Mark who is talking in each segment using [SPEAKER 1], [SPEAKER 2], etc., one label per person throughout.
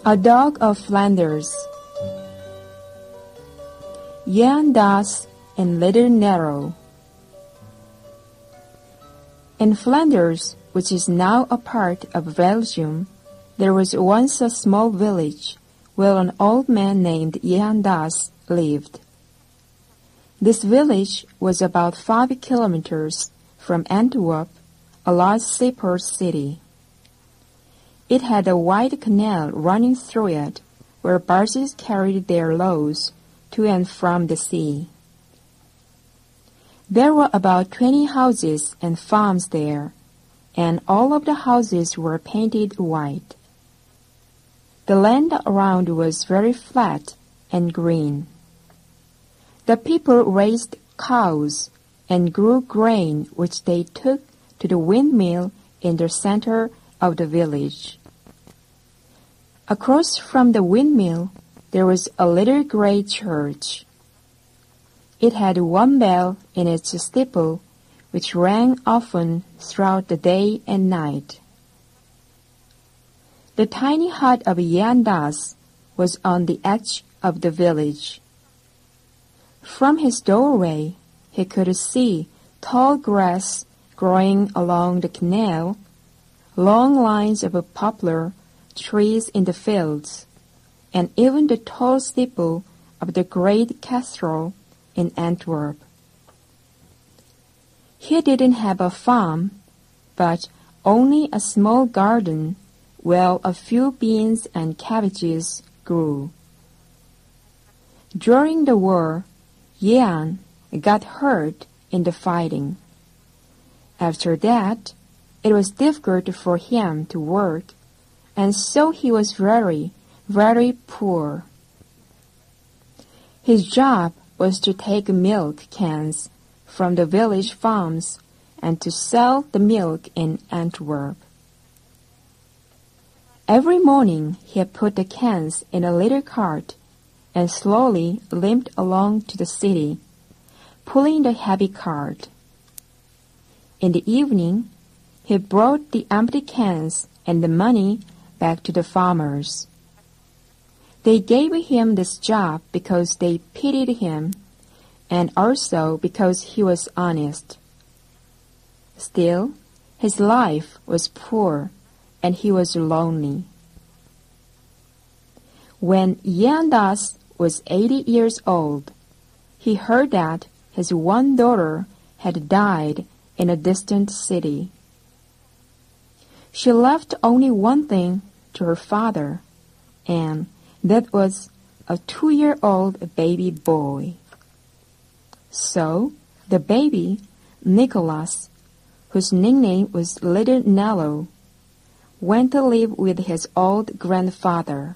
[SPEAKER 1] A Dog of Flanders. Jan Das and Little Nero. In Flanders, which is now a part of Belgium, there was once a small village where an old man named Jan Das lived. This village was about 5 kilometers from Antwerp, a large seaport city. It had a wide canal running through it, where barges carried their loads to and from the sea. There were about 20 houses and farms there, and all of the houses were painted white. The land around was very flat and green. The people raised cows and grew grain which they took to the windmill in the center of the village. Across from the windmill there was a little gray church. It had 1 bell in its steeple, which rang often throughout the day and night. The tiny hut of Jan Das was on the edge of the village. From his doorway he could see tall grass growing along the canal, long lines of poplar trees in the fields, and even the tall steeple of the great cathedral in Antwerp. He didn't have a farm, but only a small garden where a few beans and cabbages grew. During the war, Jan got hurt in the fighting. After that, it was difficult for him to work, and so he was very, very poor. His job was to take milk cans from the village farms and to sell the milk in Antwerp. Every morning he put the cans in a little cart and slowly limped along to the city, pulling the heavy cart. In the evening, he brought the empty cans and the money back to the farmers. They gave him this job because they pitied him, and also because he was honest. Still, his life was poor, and he was lonely. When Jan Das was 80 years old, he heard that his one daughter had died in a distant city. She left only one thing to her father, and that was a 2-year-old baby boy. So the baby, Nicholas, whose nickname was Little Nello, went to live with his old grandfather.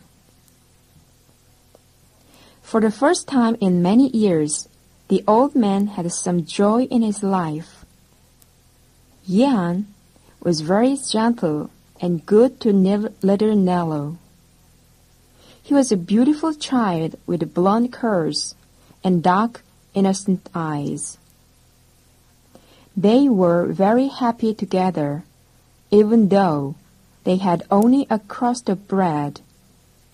[SPEAKER 1] For the first time in many years, the old man had some joy in his life. Jan was very gentle and good to Little Nello. He was a beautiful child with blonde curls and dark, innocent eyes. They were very happy together, even though they had only a crust of bread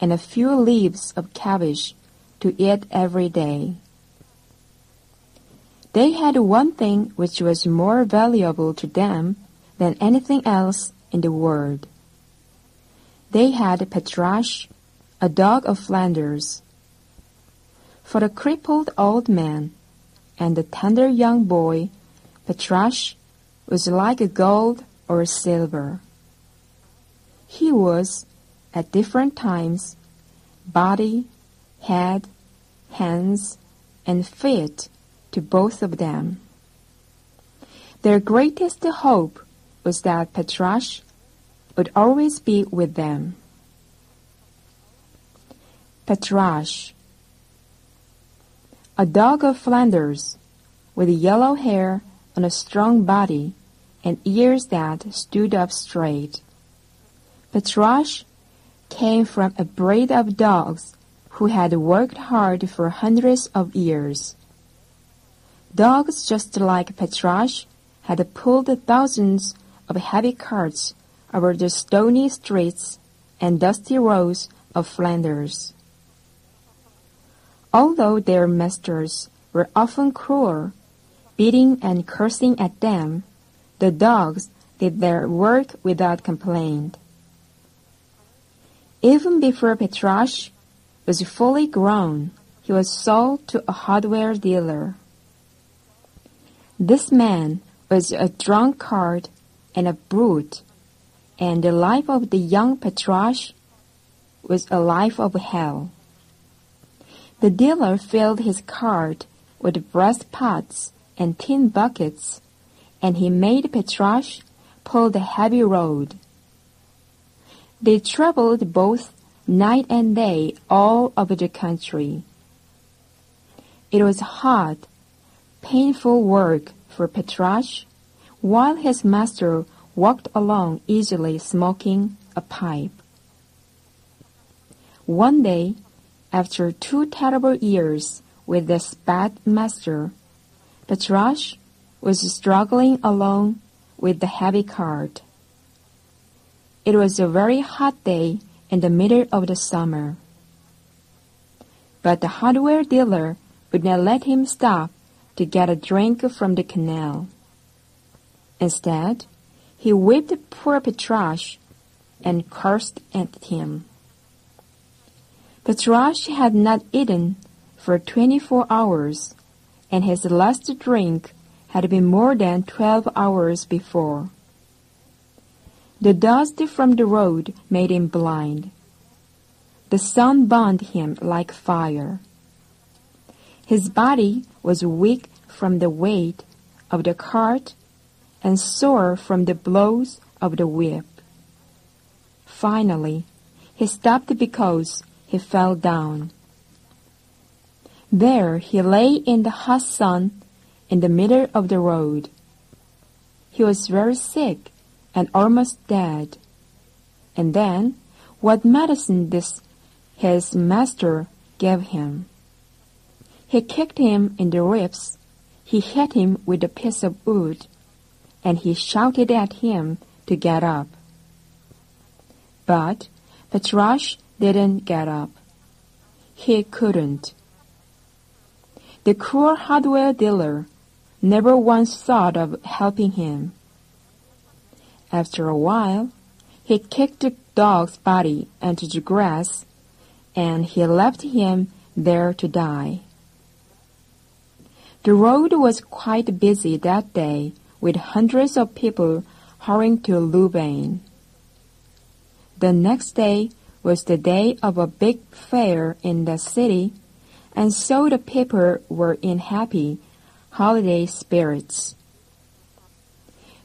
[SPEAKER 1] and a few leaves of cabbage to eat every day. They had one thing which was more valuable to them than anything else in the world. They had Petrache, a dog of Flanders. For the crippled old man and the tender young boy, Petrache was like gold or silver. He was, at different times, body, head, hands, and feet to both of them. Their greatest hope was that Petrache would always be with them. Petrache, a dog of Flanders, with yellow hair and a strong body and ears that stood up straight. Petrache came from a breed of dogs who had worked hard for hundreds of years. Dogs just like Petrache had pulled thousands of heavy carts over the stony streets and dusty roads of Flanders. Although their masters were often cruel, beating and cursing at them, the dogs did their work without complaint. Even before Petrarch was fully grown, he was sold to a hardware dealer. This man was a drunkard and a brute, and the life of the young Petrarch was a life of hell. The dealer filled his cart with brass pots and tin buckets, and he made Petrarch pull the heavy load. They traveled both night and day all over the country. It was hard, painful work for Petrarch, while his master walked along easily smoking a pipe. One day, after 2 terrible years with the bad master, Petrarch was struggling along with the heavy cart. It was a very hot day in the middle of the summer. But the hardware dealer would not let him stop to get a drink from the canal. Instead, he whipped poor Petrarch and cursed at him. Petrarch had not eaten for 24 hours, and his last drink had been more than 12 hours before. The dust from the road made him blind. The sun burned him like fire. His body was weak from the weight of the cart and sore from the blows of the whip. Finally, he stopped because he fell down. There he lay in the hot sun in the middle of the road. He was very sick and almost dead. And then, what medicine his master gave him. He kicked him in the ribs, he hit him with a piece of wood, and he shouted at him to get up. But Petrarch didn't get up. He couldn't. The cruel hardware dealer never once thought of helping him. After a while, he kicked the dog's body into the grass, and he left him there to die. The road was quite busy that day, with hundreds of people hurrying to Louvain. The next day was the day of a big fair in the city, and so the people were in happy holiday spirits.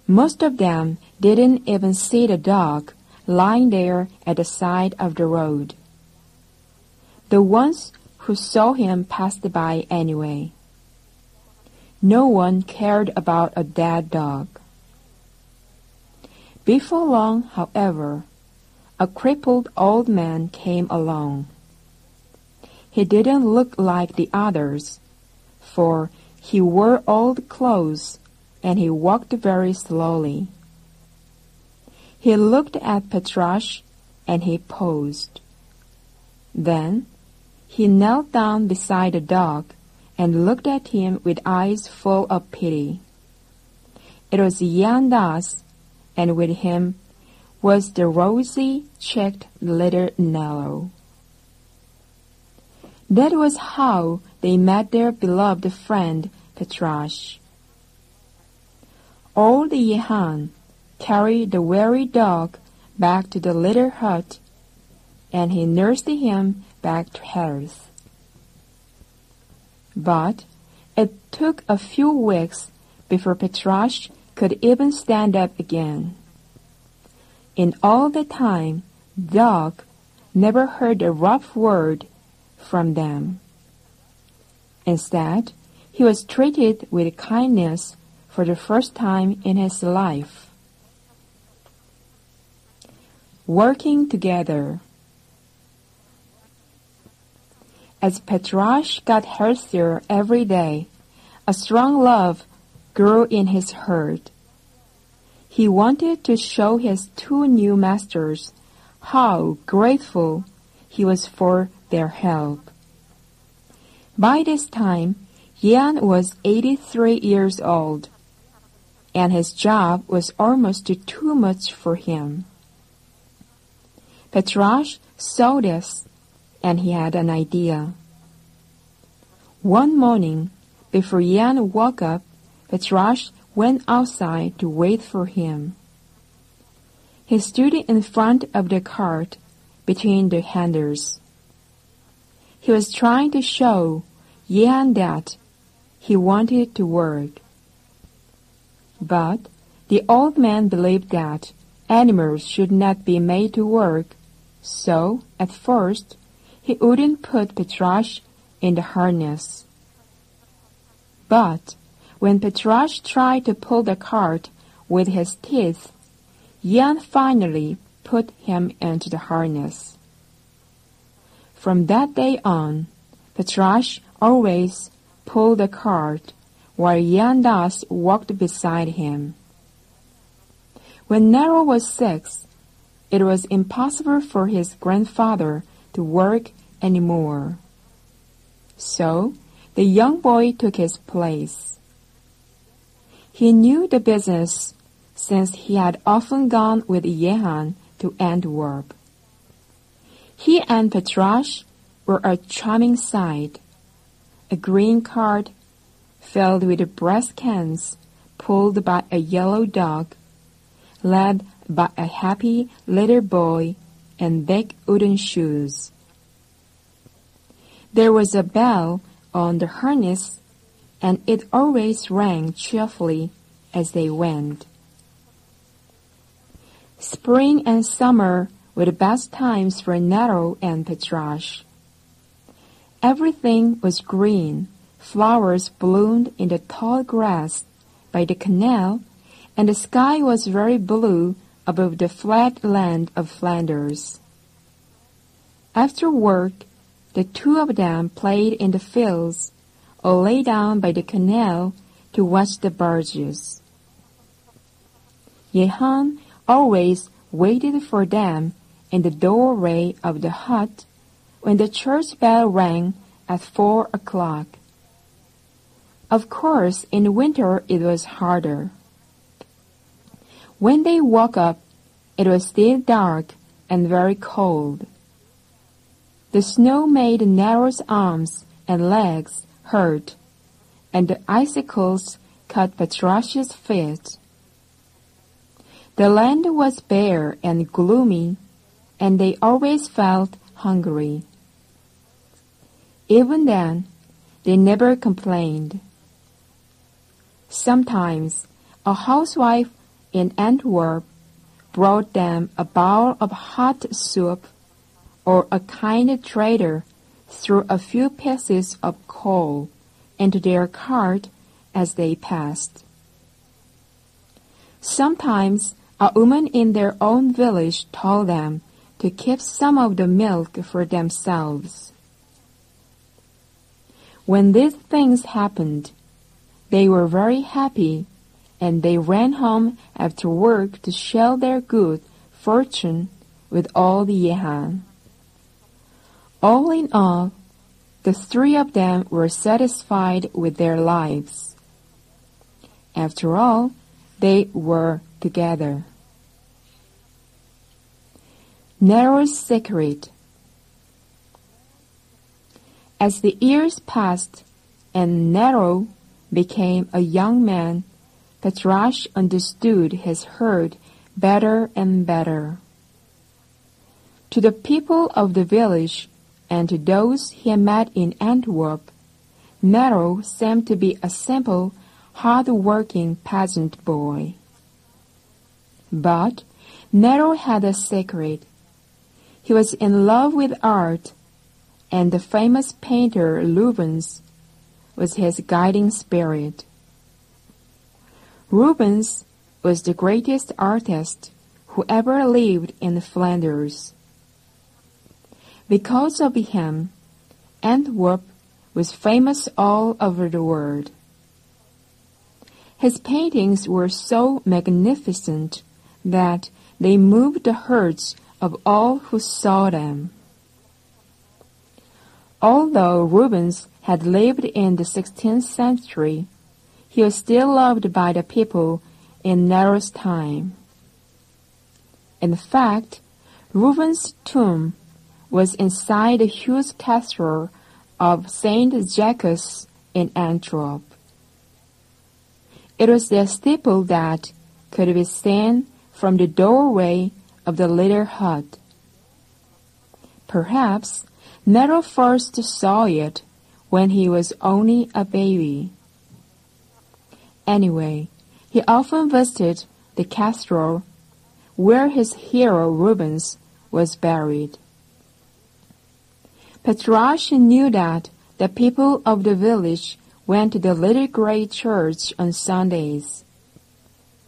[SPEAKER 1] Most of them didn't even see the dog lying there at the side of the road. The ones who saw him passed by anyway. No one cared about a dead dog. Before long, however, a crippled old man came along. He didn't look like the others, for he wore old clothes and he walked very slowly. He looked at Petrarch and he paused. Then he knelt down beside the dog and looked at him with eyes full of pity. It was Jan Das, and with him was the rosy-cheeked little Nello. That was how they met their beloved friend Petrarch. Old Jehan carried the weary dog back to the little hut, and he nursed him back to health. But it took a few weeks before Petrarch could even stand up again. In all the time, the dog never heard a rough word from them. Instead, he was treated with kindness for the first time in his life. Working together. As Petrarch got healthier every day, a strong love grew in his heart. He wanted to show his 2 new masters how grateful he was for their help. By this time, Jan was 83 years old, and his job was almost too much for him. Petrash saw this, and he had an idea. One morning, before Jan woke up, Petrash went outside to wait for him. He stood in front of the cart between the handles. He was trying to show Jan that he wanted to work. But the old man believed that animals should not be made to work, so at first he wouldn't put Petrash in the harness. But when Petrash tried to pull the cart with his teeth, Jan finally put him into the harness. From that day on, Petrash always pulled the cart, while Jan Das walked beside him. When Nero was 6, it was impossible for his grandfather to work anymore. So the young boy took his place. He knew the business since he had often gone with Jehan to Antwerp. He and Petrash were a charming sight. A green cart filled with brass cans, pulled by a yellow dog, led by a happy little boy in big wooden shoes. There was a bell on the harness, and it always rang cheerfully as they went. Spring and summer were the best times for Nero and Petrash. Everything was green. Flowers bloomed in the tall grass by the canal, and the sky was very blue above the flat land of Flanders. After work, the two of them played in the fields or lay down by the canal to watch the barges. Jehan always waited for them in the doorway of the hut when the church bell rang at 4 o'clock. Of course, in winter it was harder. When they woke up, it was still dark and very cold. The snow made Nero's arms and legs hurt, and the icicles cut Petrash's feet. The land was bare and gloomy, and they always felt hungry. Even then, they never complained. Sometimes a housewife in Antwerp brought them a bowl of hot soup, or a kind trader threw a few pieces of coal into their cart as they passed. Sometimes a woman in their own village told them to keep some of the milk for themselves. When these things happened, they were very happy, and they ran home after work to share their good fortune with old Jehan. All in all, the three of them were satisfied with their lives. After all, they were together. Nero's secret. As the years passed and Nero became a young man, Petrash understood his herd better and better. To the people of the village and to those he met in Antwerp, Nero seemed to be a simple, hard-working peasant boy. But Nero had a secret. He was in love with art, and the famous painter Rubens was his guiding spirit. Rubens was the greatest artist who ever lived in Flanders. Because of him, Antwerp was famous all over the world. His paintings were so magnificent that they moved the hearts of all who saw them. Although Rubens had lived in the 16th century, he was still loved by the people in Nero's time. In fact, Rubens' tomb was inside the huge cathedral of Saint Jacques in Antwerp. It was the steeple that could be seen from the doorway of the little hut. Perhaps Nero first saw it when he was only a baby. Anyway, he often visited the cathedral where his hero Rubens was buried. Petrarch knew that the people of the village went to the little grey church on Sundays.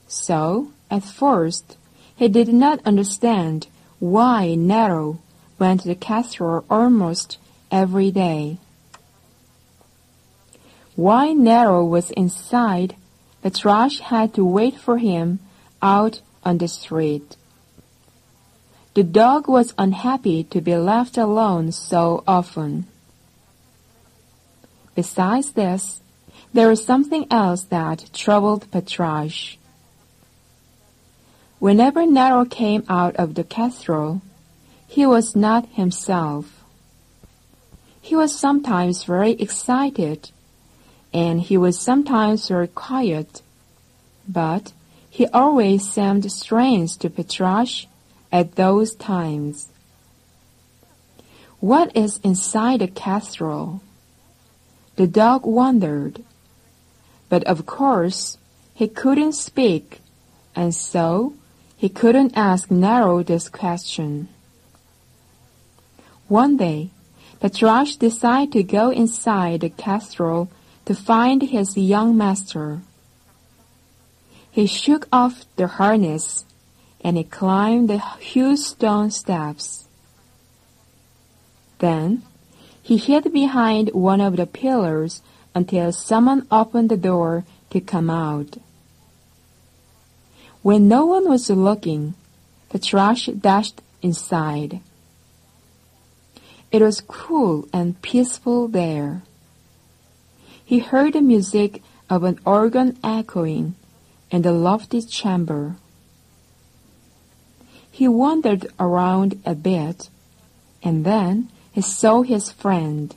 [SPEAKER 1] So, at first, he did not understand why Nero went to the cathedral almost every day. While Nero was inside, Petrarch had to wait for him out on the street. The dog was unhappy to be left alone so often. Besides this, there was something else that troubled Petrarch. Whenever Nero came out of the cathedral, he was not himself. He was sometimes very excited, and he was sometimes very quiet, but he always seemed strange to Petrarch at those times. What is inside the cathedral? The dog wondered. But of course, he couldn't speak, and so he couldn't ask Nero this question. One day, Petrarch decided to go inside the cathedral to find his young master. He shook off the harness and he climbed the huge stone steps. Then, he hid behind one of the pillars until someone opened the door to come out. When no one was looking, Petrarch dashed inside. It was cool and peaceful there. He heard the music of an organ echoing in the lofty chamber. He wandered around a bit, and then he saw his friend.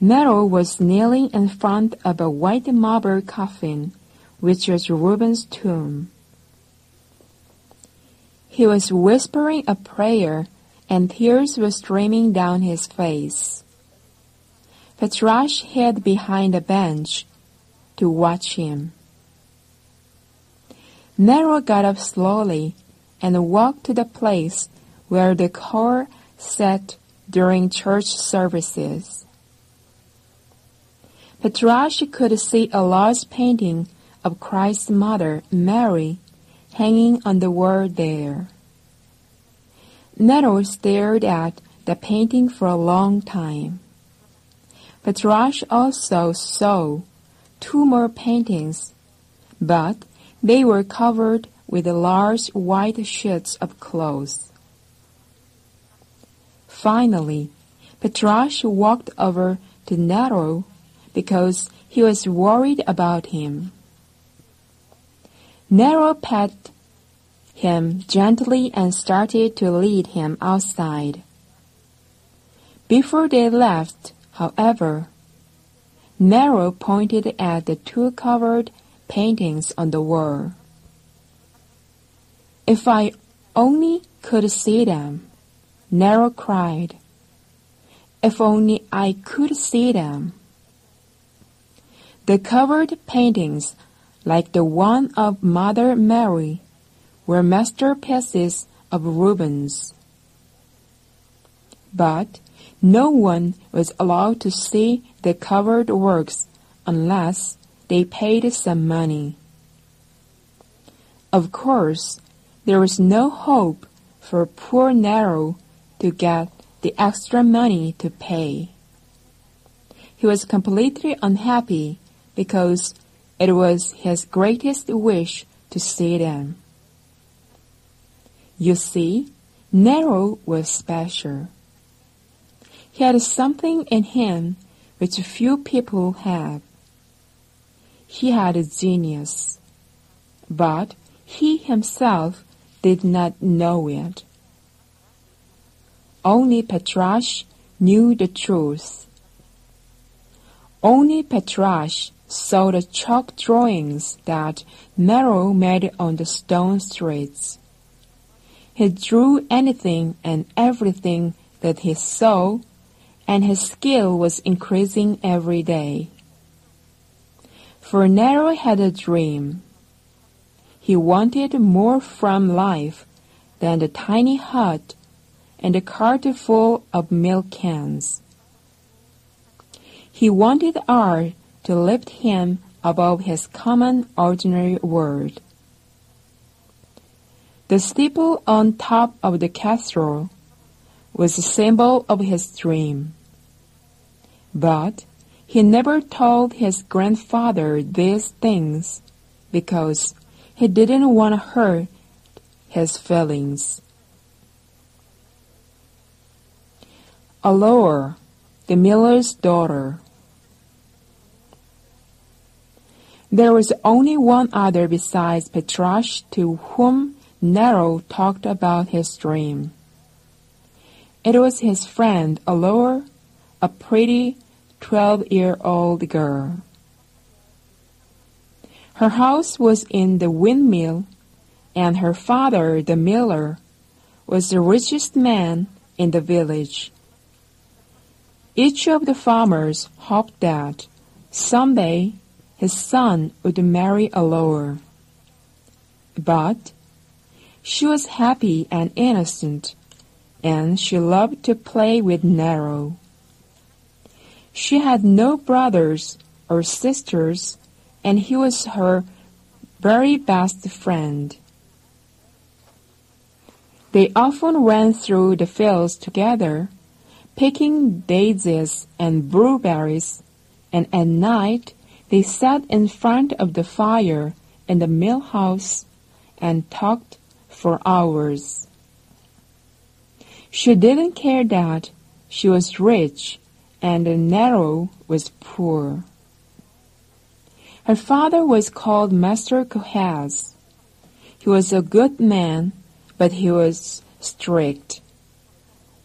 [SPEAKER 1] Nero was kneeling in front of a white marble coffin, which was Rubens' tomb. He was whispering a prayer, and tears were streaming down his face. Petrarch hid behind a bench to watch him. Nero got up slowly and walked to the place where the choir sat during church services. Petrarch could see a large painting of Christ's mother, Mary, hanging on the wall there. Nero stared at the painting for a long time. Petrarch also saw 2 more paintings, but they were covered with large white sheets of cloth. Finally, Petrarch walked over to Nero because he was worried about him. Nero patted him gently and started to lead him outside. Before they left, however, Nero pointed at the 2 covered paintings on the wall. "If I only could see them," Nero cried. "If only I could see them." The covered paintings, like the one of Mother Mary, were masterpieces of Rubens. But no one was allowed to see the covered works unless they paid some money. Of course, there was no hope for poor Nero to get the extra money to pay. He was completely unhappy because it was his greatest wish to see them. You see, Nero was special. He had something in him which few people have. He had a genius, but he himself did not know it. Only Petrarch knew the truth. Only Petrarch saw the chalk drawings that Nero made on the stone streets. He drew anything and everything that he saw, and his skill was increasing every day. For Nero had a dream. He wanted more from life than the tiny hut and the cart full of milk cans. He wanted art to lift him above his common ordinary world. The steeple on top of the cathedral was a symbol of his dream. But he never told his grandfather these things because he didn't want to hurt his feelings. Allure, the miller's daughter. There was only one other besides Petrarch to whom Nero talked about his dream. It was his friend Allure, a pretty 12-year-old girl. Her house was in the windmill, and her father, the miller, was the richest man in the village. Each of the farmers hoped that someday his son would marry Allure. But she was happy and innocent, and she loved to play with Nero. She had no brothers or sisters, and he was her very best friend. They often ran through the fields together, picking daisies and blueberries, and at night they sat in front of the fire in the mill house and talked for hours. She didn't care that she was rich and Nero was poor. Her father was called Master Cohas. He was a good man, but he was strict.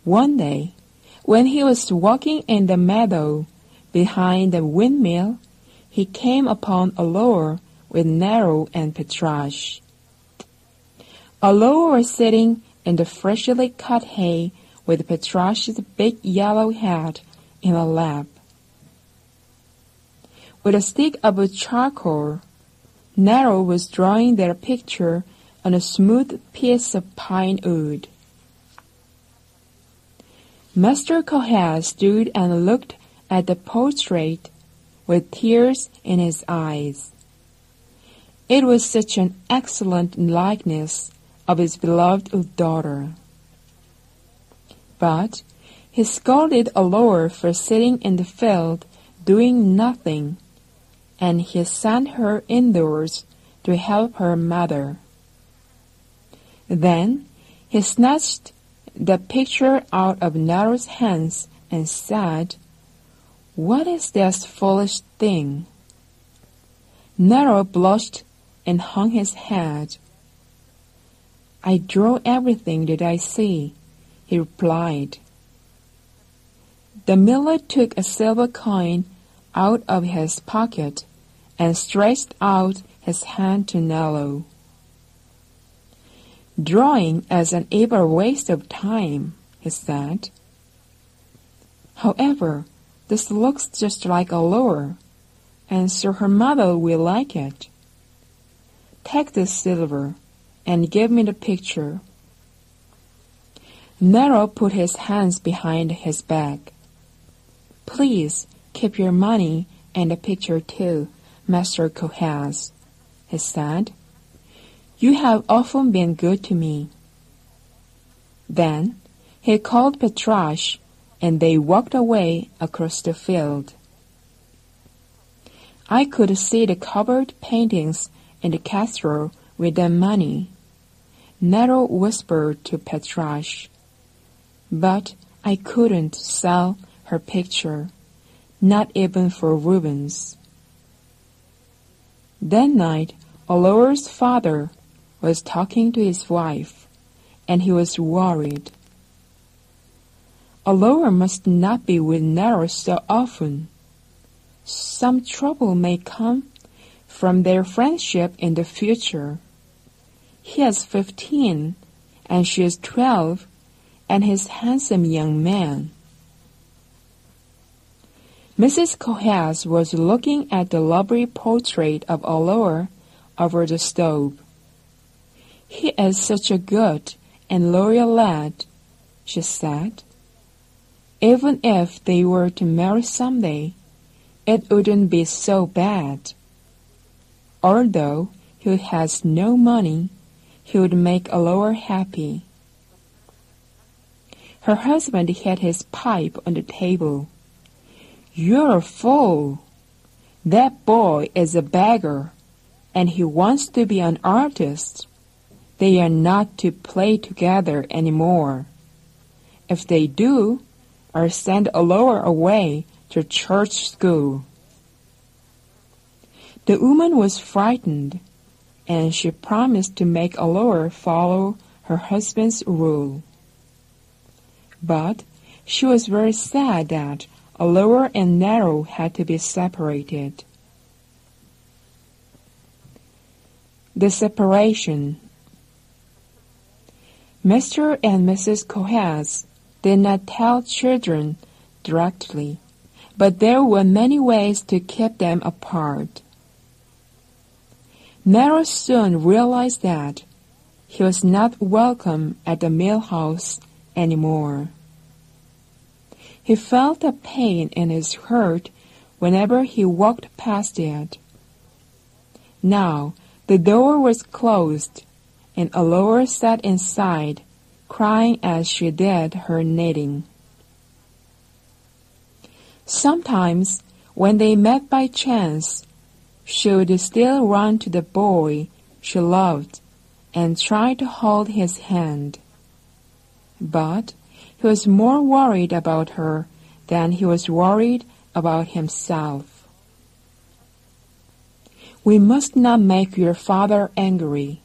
[SPEAKER 1] One day, when he was walking in the meadow behind the windmill, he came upon Allure with Nero and Petrarch. Allure was sitting in the freshly cut hay with Petrarch's big yellow hat in her lap. With a stick of charcoal, Nero was drawing their picture on a smooth piece of pine wood. Master Cohas stood and looked at the portrait with tears in his eyes. It was such an excellent likeness of his beloved daughter. But he scolded Allure for sitting in the field doing nothing, and he sent her indoors to help her mother. Then he snatched the picture out of Nero's hands and said, "What is this foolish thing?" Nero blushed and hung his head. "I draw everything that I see," he replied. The miller took a silver coin out of his pocket and stretched out his hand to Nero. "Drawing is an ever waste of time," he said. "However, this looks just like Allure, and so her mother will like it. Take this silver and give me the picture." Nero put his hands behind his back. "Please keep your money and the picture too, Master Cohas," he said. "You have often been good to me." Then he called Petrarch, and they walked away across the field. I could see the covered paintings in the cathedral with the money, Nero whispered to Petrarch. "But I couldn't sell her picture, not even for Rubens. That night, Allura's father was talking to his wife, and he was worried. Allura must not be with Nero so often. Some trouble may come from their friendship in the future. He is 15, and she is 12, and he's a handsome young man. Mrs. Kohatz was looking at the lovely portrait of Allura over the stove. He is such a good and loyal lad, she said. Even if they were to marry someday, it wouldn't be so bad. Although he has no money, he would make Allura happy. Her husband had his pipe on the table. You're a fool. That boy is a beggar, and he wants to be an artist. They are not to play together anymore. If they do, I'll send Allura away to church school. The woman was frightened, and she promised to make Allura follow her husband's rule. But she was very sad that Allura and Nero had to be separated. The separation. Mr. and Mrs. Kohatz did not tell children directly, but there were many ways to keep them apart. Nero soon realized that he was not welcome at the mill house anymore. He felt a pain in his heart whenever he walked past it. Now the door was closed, and Allura sat inside, crying as she did her knitting. Sometimes, when they met by chance, she would still run to the boy she loved and try to hold his hand. But he was more worried about her than he was worried about himself. We must not make your father angry,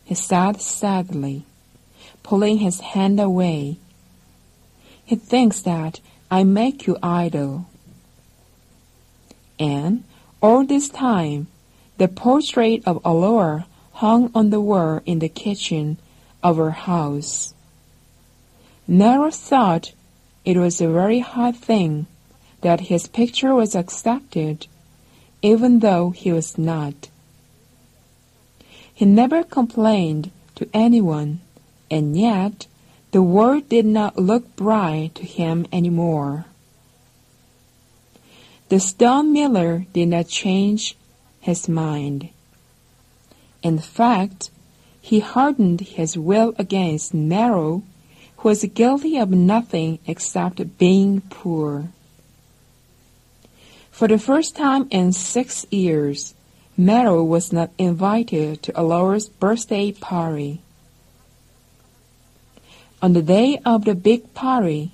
[SPEAKER 1] he said sadly, pulling his hand away. He thinks that I make you idle. And all this time, the portrait of Allura hung on the wall in the kitchen of her house. Nero thought it was a very hard thing that his picture was accepted, even though he was not. He never complained to anyone, and yet the world did not look bright to him anymore. The stone miller did not change his mind. In fact, he hardened his will against Nero, who was guilty of nothing except being poor. For the first time in 6 years, Nero was not invited to Allura's birthday party. On the day of the big party,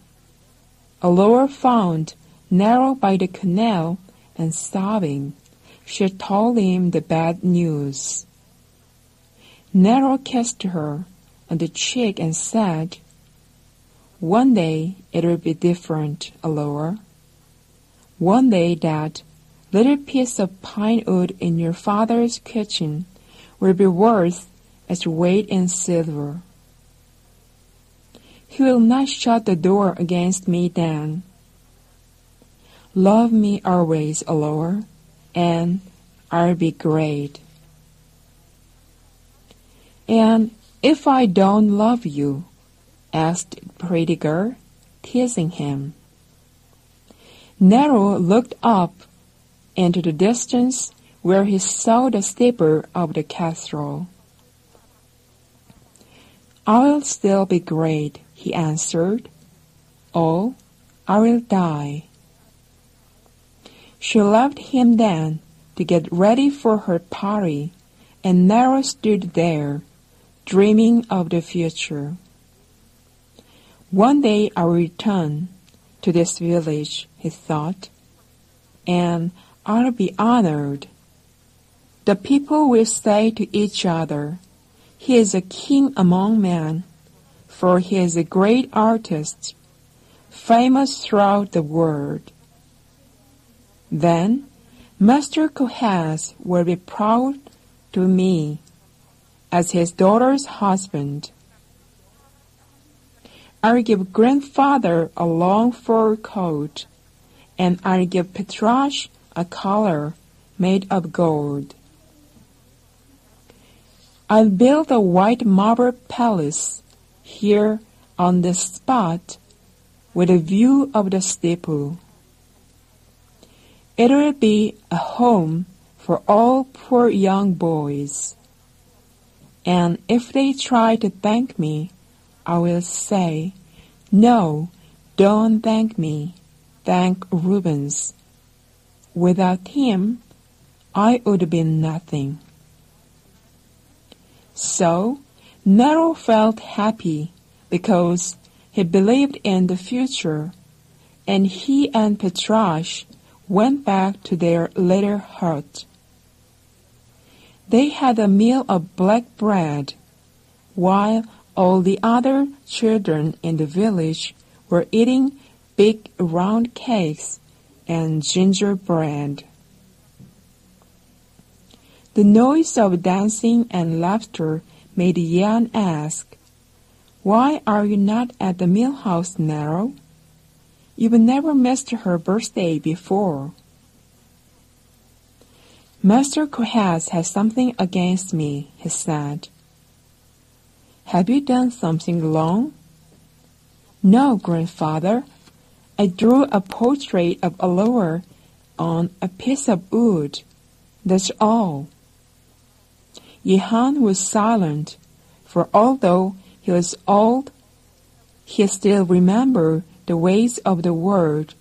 [SPEAKER 1] Allura found Nero by the canal and sobbing. She told him the bad news. Nero kissed her on the cheek and said, "One day it will be different, Allura. One day that little piece of pine wood in your father's kitchen will be worth its weight in silver. He will not shut the door against me then. Love me always, Allura, and I'll be great." "And if I don't love you?" asked the pretty girl, teasing him. Nero looked up into the distance where he saw the steeple of the cathedral. "I'll still be great," he answered. "Oh, I will die." She left him then to get ready for her party, and Nero stood there, dreaming of the future. One day I'll return to this village, he thought, and I'll be honored. The people will say to each other, he is a king among men, for he is a great artist, famous throughout the world. Then Master Kohatz will be proud to me as his daughter's husband. I'll give grandfather a long fur coat, and I'll give Petrash a collar made of gold. I'll build a white marble palace here on this spot with a view of the steeple. It will be a home for all poor young boys. And if they try to thank me, I will say, no, don't thank me. Thank Rubens. Without him, I would be nothing. So, Nero felt happy because he believed in the future, and he and Petrash went back to their little hut. They had a meal of black bread, while all the other children in the village were eating big round cakes and gingerbread. The noise of dancing and laughter made Jan ask, "Why are you not at the millhouse, Nero? You've never missed her birthday before." "Master Kohatz has something against me," he said. "Have you done something wrong?" "No, grandfather. I drew a portrait of Alua on a piece of wood. That's all." Jehan was silent, for although he was old, he still remembered the ways of the world,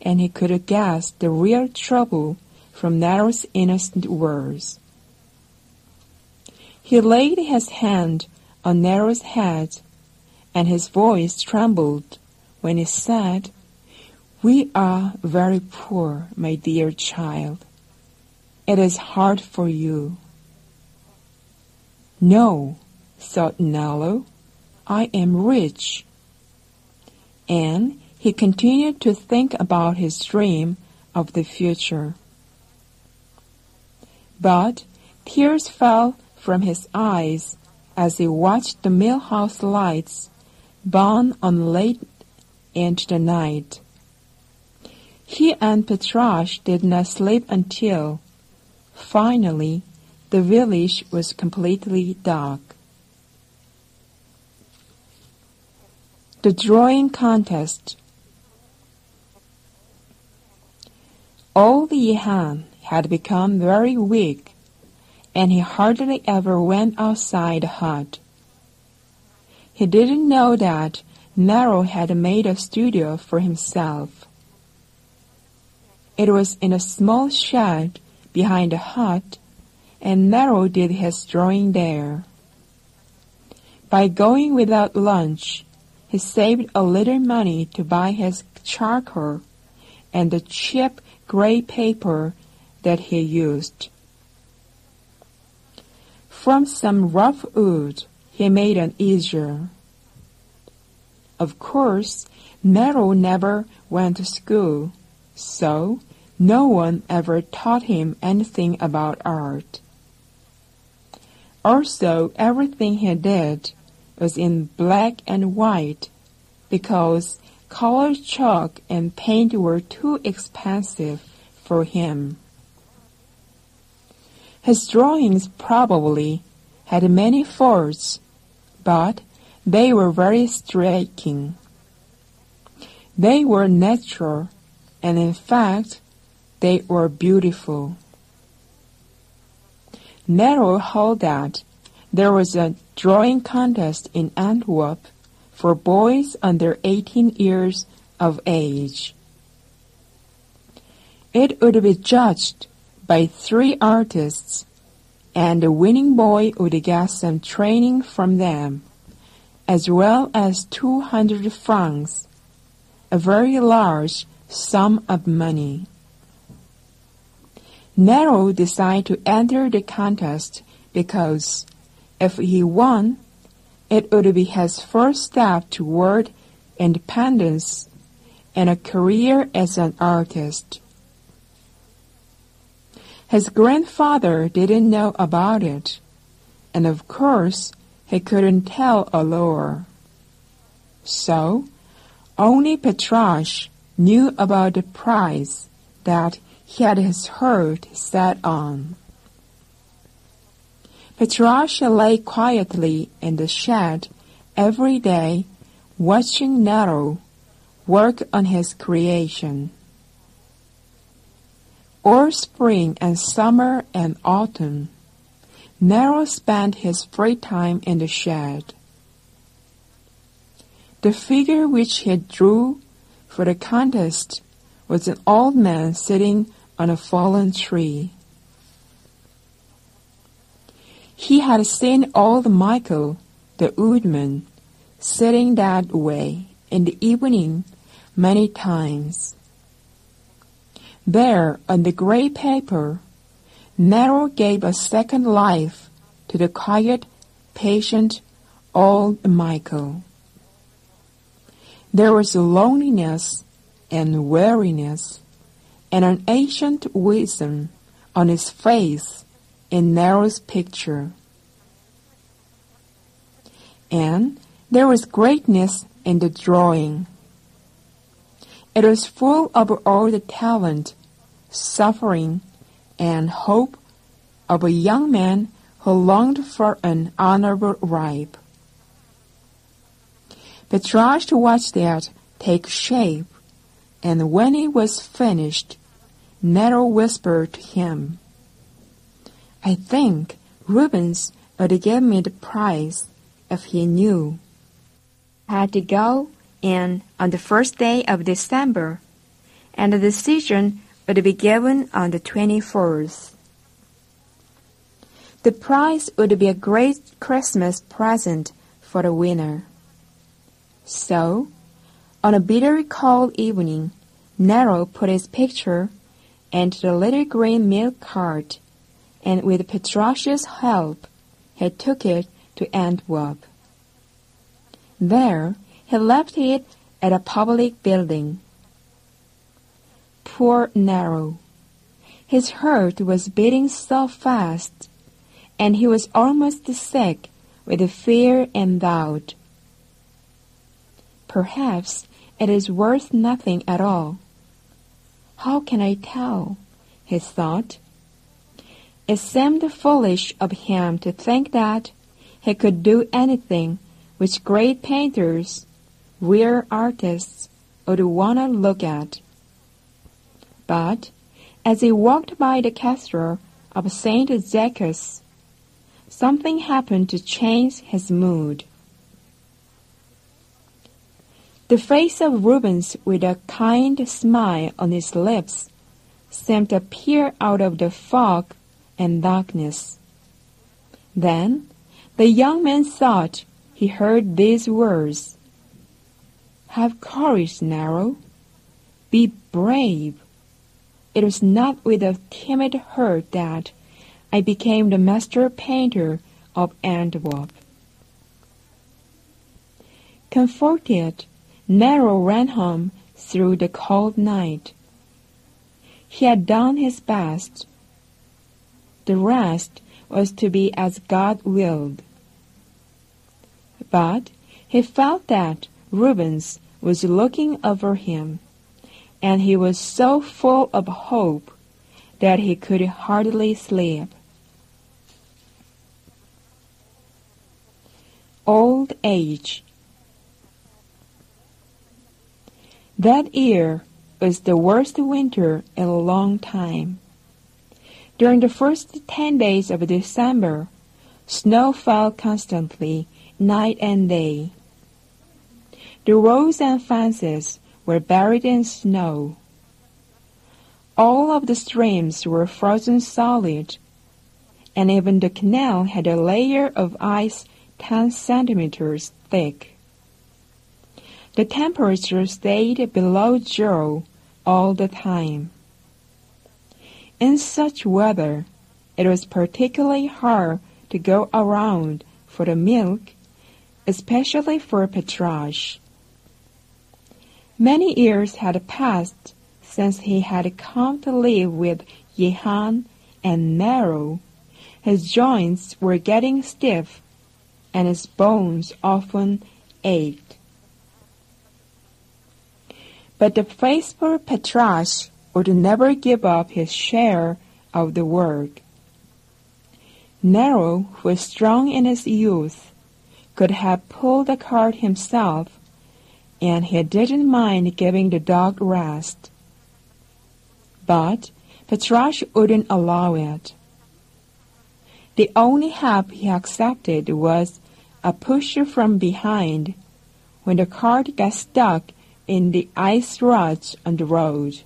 [SPEAKER 1] and he could guess the real trouble from Nero's innocent words. He laid his hand on Nero's head, and his voice trembled when he said, "We are very poor, my dear child. It is hard for you." "No," thought Nero, "I am rich." And he continued to think about his dream of the future. But tears fell from his eyes as he watched the millhouse lights burn on late into the night. He and Petrash did not sleep until, finally, the village was completely dark. The drawing contest. Old Jehan had become very weak, and he hardly ever went outside the hut. He didn't know that Nero had made a studio for himself. It was in a small shed behind the hut, and Nero did his drawing there. By going without lunch, he saved a little money to buy his charcoal and the cheap gray paper that he used. From some rough wood, he made an easier. Of course, Nero never went to school, so no one ever taught him anything about art. Also, everything he did was in black and white, because colored chalk and paint were too expensive for him. His drawings probably had many faults, but they were very striking. They were natural, and in fact, they were beautiful. Nero heard that there was a drawing contest in Antwerp for boys under 18 years of age. It would be judged by 3 artists, and the winning boy would get some training from them, as well as 200 francs, a very large sum of money. Nero decided to enter the contest because, if he won, it would be his first step toward independence and a career as an artist. His grandfather didn't know about it, and of course he couldn't tell Allure. So, only Petrarch knew about the prize that he had his heart set on. Petrarch lay quietly in the shed every day, watching Nero work on his creation. All spring and summer and autumn, Nero spent his free time in the shed. The figure which he drew for the contest was an old man sitting on a fallen tree. He had seen old Michael, the woodman, sitting that way in the evening many times. There, on the grey paper, Nero gave a second life to the quiet, patient old Michael. There was loneliness and weariness and an ancient wisdom on his face in Nero's picture. And there was greatness in the drawing. It was full of all the talent, suffering, and hope of a young man who longed for an honorable life. Petrarch watched that take shape, and when it was finished, Nero whispered to him, "I think Rubens would give me the prize if he knew." I had to go in on the first day of December, and the decision would be given on the 24th. The prize would be a great Christmas present for the winner. So, on a bitter cold evening, Nero put his picture into the little green milk cart, and with Petrarch's help, he took it to Antwerp. There, he left it at a public building. Poor Nero! His heart was beating so fast, and he was almost sick with fear and doubt. Perhaps it is worth nothing at all. How can I tell? He thought. It seemed foolish of him to think that he could do anything which great painters, real artists, would want to look at. But as he walked by the cathedral of St. Zacchaeus, something happened to change his mood. The face of Rubens, with a kind smile on his lips, seemed to peer out of the fog and darkness. Then the young man thought he heard these words, "Have courage, Nero. Be brave. It was not with a timid heart that I became the master painter of Antwerp." Comforted, Nero ran home through the cold night. He had done his best. The rest was to be as God willed. But he felt that Rubens was looking over him, and he was so full of hope that he could hardly sleep. Old age. That year was the worst winter in a long time. During the first 10 days of December, snow fell constantly, night and day. The roads and fences were buried in snow. All of the streams were frozen solid, and even the canal had a layer of ice 10 centimeters thick. The temperature stayed below zero all the time. In such weather, it was particularly hard to go around for the milk, especially for Petrush. Many years had passed since he had come to live with Jehan and Nero. His joints were getting stiff, and his bones often ached. But the faithful Petrush would never give up his share of the work. Nero, who was strong in his youth, could have pulled the cart himself, and he didn't mind giving the dog rest. But Petrush wouldn't allow it. The only help he accepted was a push from behind when the cart got stuck in the ice ruts on the road.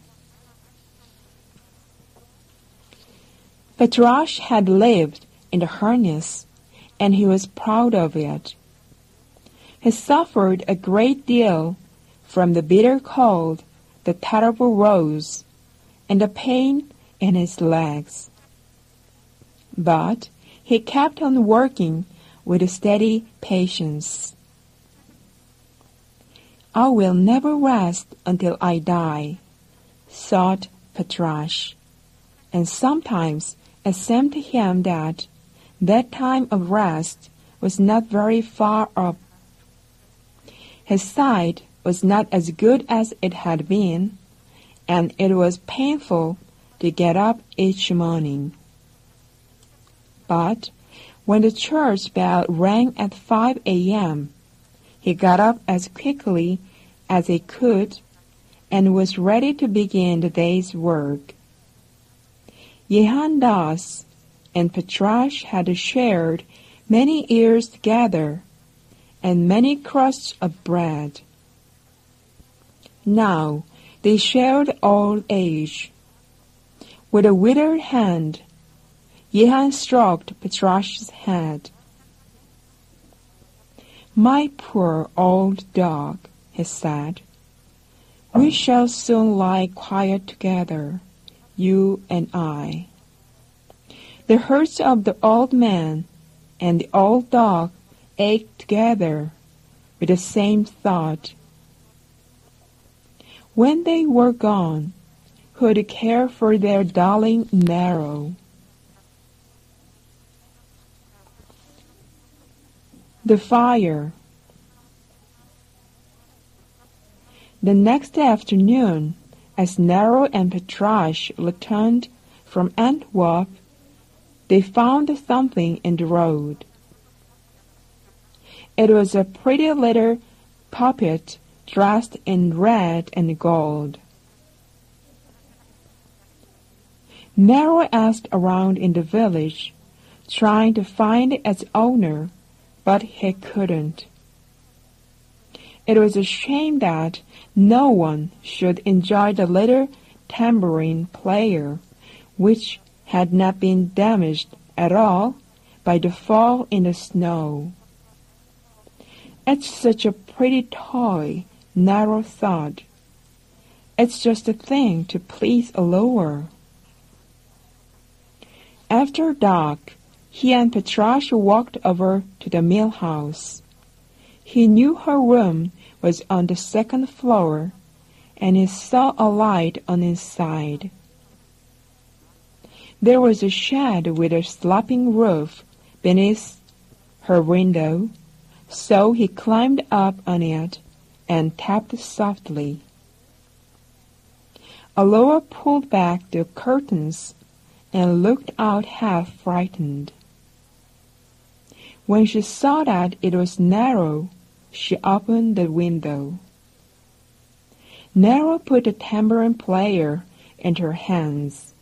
[SPEAKER 1] Petrush had lived in the harness, and he was proud of it. He suffered a great deal from the bitter cold, the terrible roads, and the pain in his legs. But he kept on working with a steady patience. "I will never rest until I die," thought Petrush, and sometimes it seemed to him that time of rest was not very far off. His sight was not as good as it had been, and it was painful to get up each morning. But when the church bell rang at 5 a.m., he got up as quickly as he could and was ready to begin the day's work. Jehan Das and Petrush had shared many years together and many crusts of bread. Now they shared old age. With a withered hand, Jehan stroked Petrush's head. "My poor old dog," he said, "we shall soon lie quiet together, you and I." The hearts of the old man and the old dog ached together with the same thought. When they were gone, who would care for their darling Nero? The fire. The next afternoon, as Nero and Petrush returned from Antwerp, they found something in the road. It was a pretty little puppet dressed in red and gold. Nero asked around in the village, trying to find its owner, but he couldn't. It was a shame that no one should enjoy the little tambourine player, which had not been damaged at all by the fall in the snow. "It's such a pretty toy," Nero thought. "It's just a thing to please a lover." After dark, he and Petrush walked over to the mill house. He knew her room was on the second floor, and he saw a light on inside. There was a shed with a sloping roof beneath her window, so he climbed up on it and tapped softly. Alora pulled back the curtains and looked out half frightened. When she saw that it was Nero, she opened the window. Nero put the tambourine player into her hands.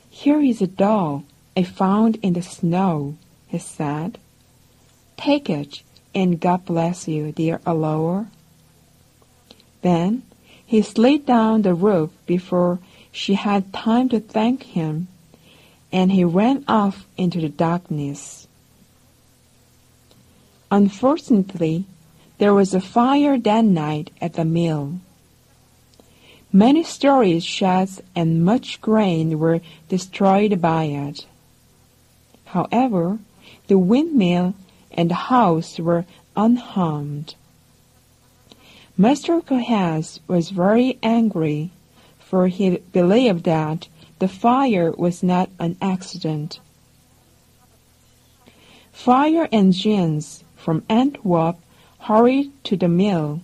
[SPEAKER 1] "Here is a doll I found in the snow," he said. "Take it, and God bless you, dear Alora." Then he slid down the roof before she had time to thank him, and he ran off into the darkness.
[SPEAKER 2] Unfortunately, there was a fire that night at the mill. Many storage sheds and much grain were destroyed by it. However, the windmill and the house were unharmed. Mr. Kohatz was very angry, for he believed that the fire was not an accident. Fire engines from Antwerp hurried to the mill,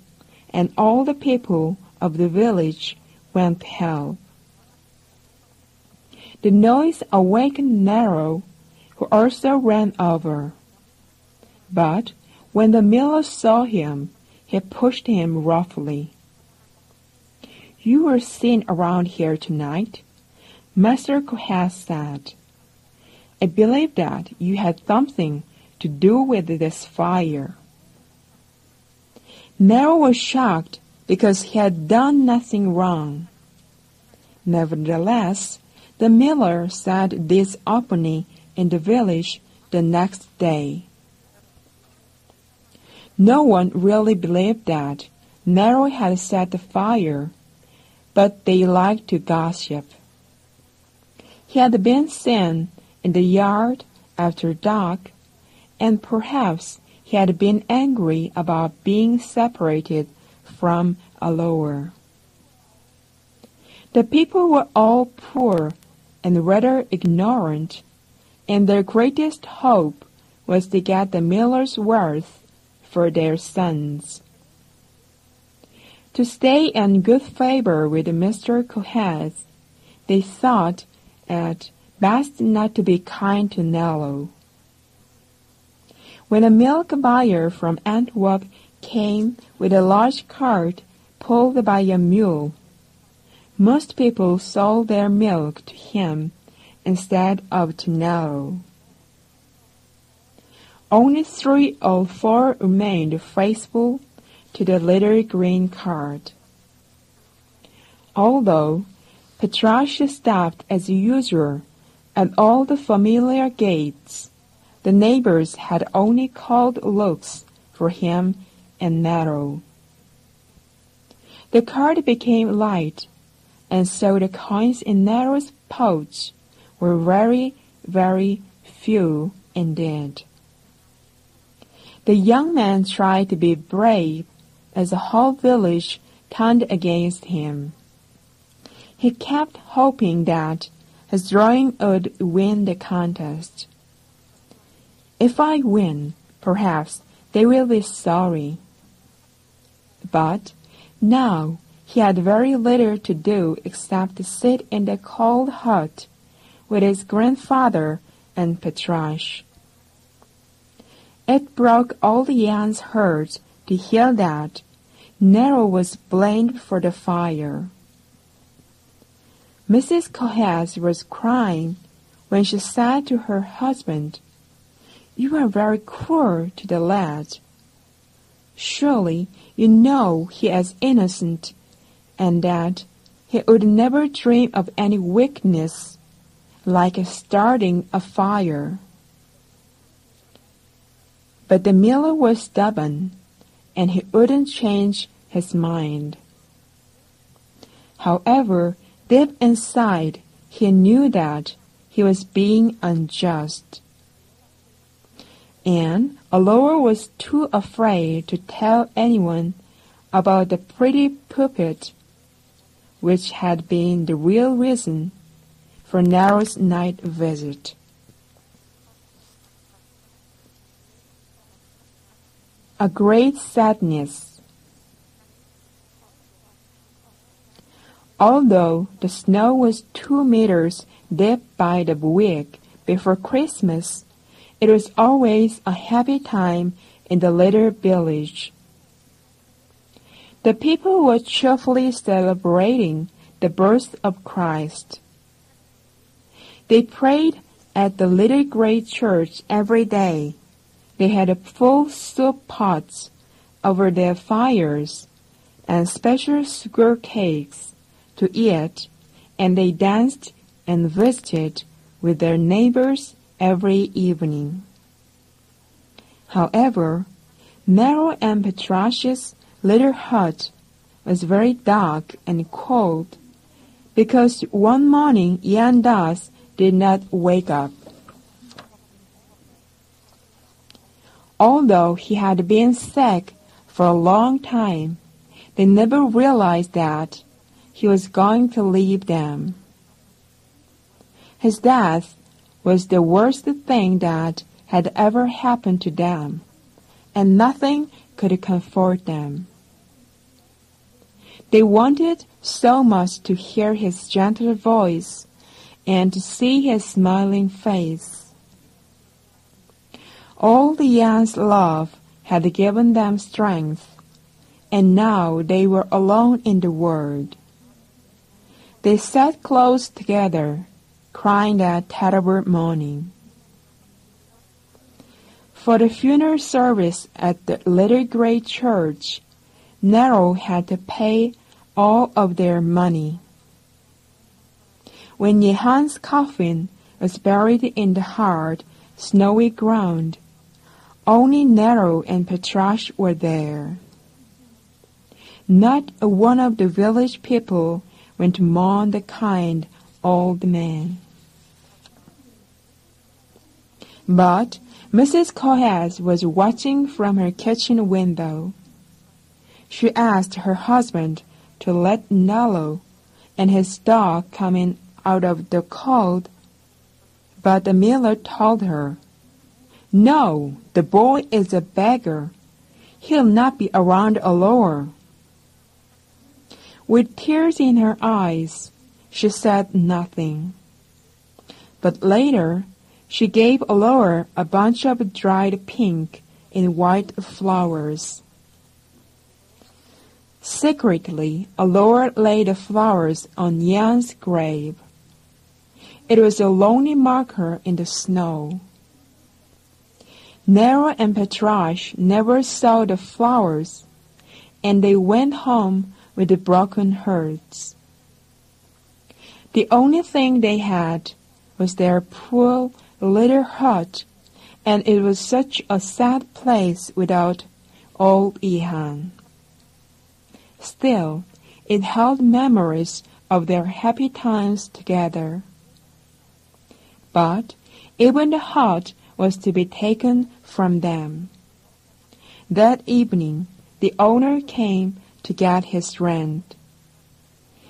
[SPEAKER 2] and all the people of the village went to help. The noise awakened Nero, who also ran over. But when the miller saw him, he pushed him roughly. "You were seen around here tonight," Master Kohatz said. "I believe that you had something to do with this fire." Nero was shocked because he had done nothing wrong. Nevertheless, the miller said this openly in the village the next day. No one really believed that Nero had set the fire, but they liked to gossip. He had been seen in the yard after dark, and perhaps he had been angry about being separated from a lower. The people were all poor and rather ignorant, and their greatest hope was to get the miller's wealth for their sons. To stay in good favor with Mr. Kohatz, they thought it best not to be kind to Nero. When a milk buyer from Antwerp came with a large cart pulled by a mule, most people sold their milk to him instead of to Nero. Only 3 or 4 remained faithful to the little green cart. Although Petrarch stopped as usual at all the familiar gates, the neighbors had only cold looks for him and Nero. The cart became light, and so the coins in Nero's pouch were very, very few indeed. The young man tried to be brave as the whole village turned against him. He kept hoping that his drawing would win the contest. "If I win, perhaps they will be sorry." But now he had very little to do except to sit in the cold hut with his grandfather and Petrarch. It broke all the Jan's heart to hear that Nero was blamed for the fire. Mrs. Kohatz was crying when she said to her husband, "You are very cruel to the lad. Surely you know he is innocent, and that he would never dream of any wickedness like starting a fire." But the miller was stubborn, and he wouldn't change his mind. However, deep inside, he knew that he was being unjust. And Alora was too afraid to tell anyone about the pretty puppet, which had been the real reason for Nero's night visit. A great sadness. Although the snow was 2 meters deep by the week before Christmas, it was always a happy time in the little village. The people were cheerfully celebrating the birth of Christ. They prayed at the little grey church every day. They had full soup pots over their fires and special sugar cakes to eat, and they danced and visited with their neighbors every evening. However, Nero and Petrasha's little hut was very dark and cold, because one morning Jan Das did not wake up. Although he had been sick for a long time, they never realized that he was going to leave them. His death was the worst thing that had ever happened to them, and nothing could comfort them. They wanted so much to hear his gentle voice and to see his smiling face. All the Jan's love had given them strength, and now they were alone in the world. They sat close together, crying that terrible morning. For the funeral service at the little gray church, Nero had to pay all of their money. When Jehan's coffin was buried in the hard, snowy ground, only Nero and Petrash were there. Not one of the village people went to mourn the kind old man. But Mrs. Kohatz was watching from her kitchen window. She asked her husband to let Nello and his dog come in out of the cold, but the miller told her, "No, the boy is a beggar. He'll not be around alone." With tears in her eyes, she said nothing. But later, she gave Alora a bunch of dried pink and white flowers. Secretly, Alora laid the flowers on Jan's grave. It was a lonely marker in the snow. Nero and Petrash never saw the flowers, and they went home with the broken hearts. The only thing they had was their poor little hut, and it was such a sad place without old Jehan. Still, it held memories of their happy times together. But even the hut was to be taken from them. That evening, the owner came to get his rent.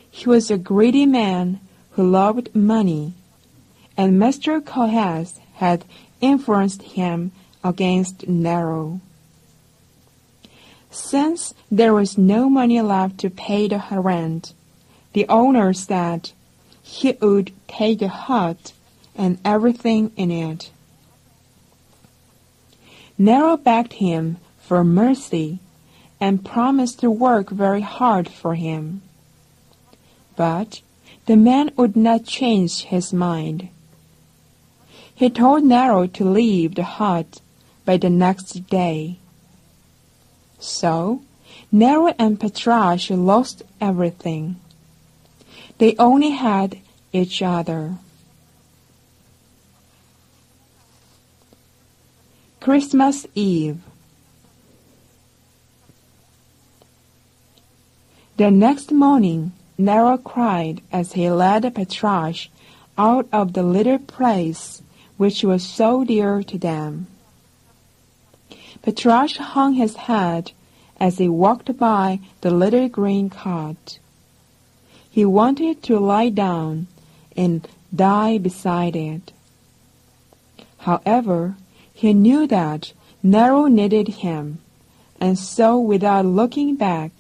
[SPEAKER 2] He was a greedy man who loved money, and Mr. Kohatz had influenced him against Nero. Since there was no money left to pay the rent, the owner said he would take the hut and everything in it. Nero begged him for mercy and promised to work very hard for him. But the man would not change his mind. He told Nero to leave the hut by the next day. So, Nero and Petrash lost everything. They only had each other. Christmas Eve. The next morning, Nero cried as he led Petrash out of the little place which was so dear to them. Petrash hung his head as he walked by the little green cot. He wanted to lie down and die beside it. However, he knew that Nero needed him, and so without looking back,